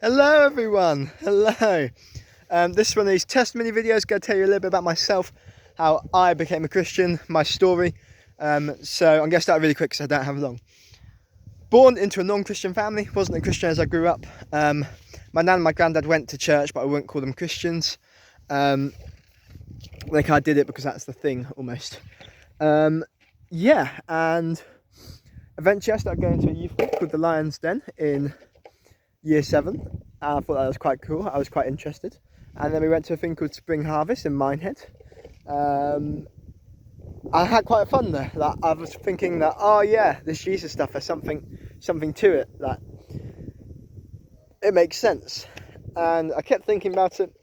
Hello everyone, hello. This is one of these testimony videos. Going to tell you a little bit about myself, how I became a Christian, my story. So I'm going to start really quick because I don't have long. Born into a non-Christian family, wasn't a Christian as I grew up. My nan and my granddad went to church, but I wouldn't call them Christians. They kind of did it because that's the thing, almost. Yeah, and eventually I started going to a youth group called the Lion's Den in year 7. I thought that was quite cool. I was quite interested. And then we went to a thing called Spring Harvest in Minehead. I had quite fun there. Like, I was thinking that, oh yeah, this Jesus stuff, there's something to it, that it makes sense. And I kept thinking about it.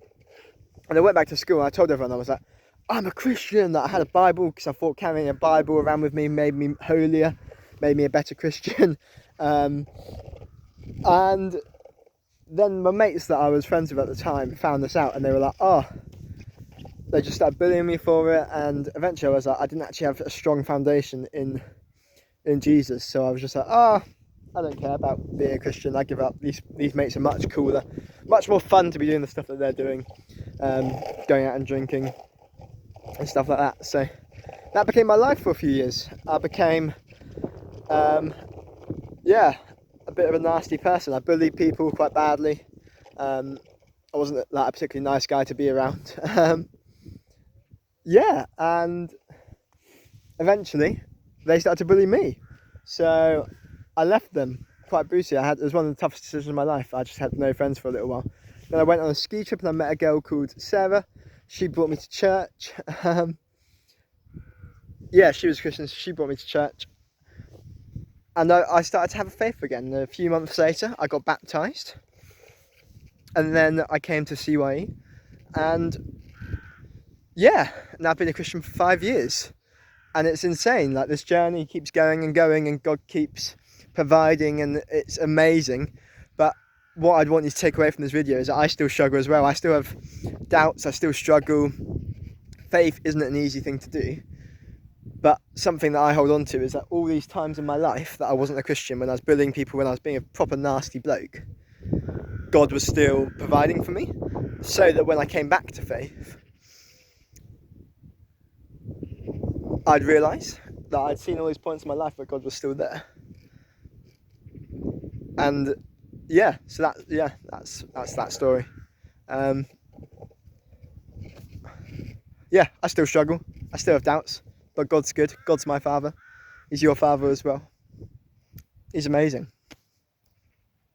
And I went back to school and I told everyone, I was like, I'm a Christian, that I had a Bible, because I thought carrying a Bible around with me made me holier, made me a better Christian. And then my mates that I was friends with at the time found this out, and they were like, oh, they just started bullying me for it. And eventually I was like, I didn't actually have a strong foundation in Jesus, so I was just like, oh, I don't care about being a Christian, I give up. These mates are much cooler, much more fun to be doing the stuff that they're doing, going out and drinking and stuff like that. So that became my life for a few years. I became yeah, a bit of a nasty person. I bullied people quite badly. I wasn't like a particularly nice guy to be around. Yeah, and eventually they started to bully me. So I left them quite brutally. It was one of the toughest decisions of my life. I just had no friends for a little while. Then I went on a ski trip and I met a girl called Sarah. She brought me to church. Yeah, she was Christian, so she brought me to church. And I started to have a faith again. A few months later, I got baptised. And then I came to CYE. And yeah, now I've been a Christian for 5 years. And it's insane. Like, this journey keeps going and going, and God keeps providing, and it's amazing. But what I'd want you to take away from this video is that I still struggle as well. I still have doubts. I still struggle. Faith isn't an easy thing to do. But something that I hold on to is that all these times in my life that I wasn't a Christian, when I was bullying people, when I was being a proper nasty bloke, God was still providing for me. So that when I came back to faith, I'd realise that I'd seen all these points in my life where God was still there. And yeah, so that's that story. Yeah, I still struggle. I still have doubts. But God's good. God's my Father. He's your Father as well. He's amazing.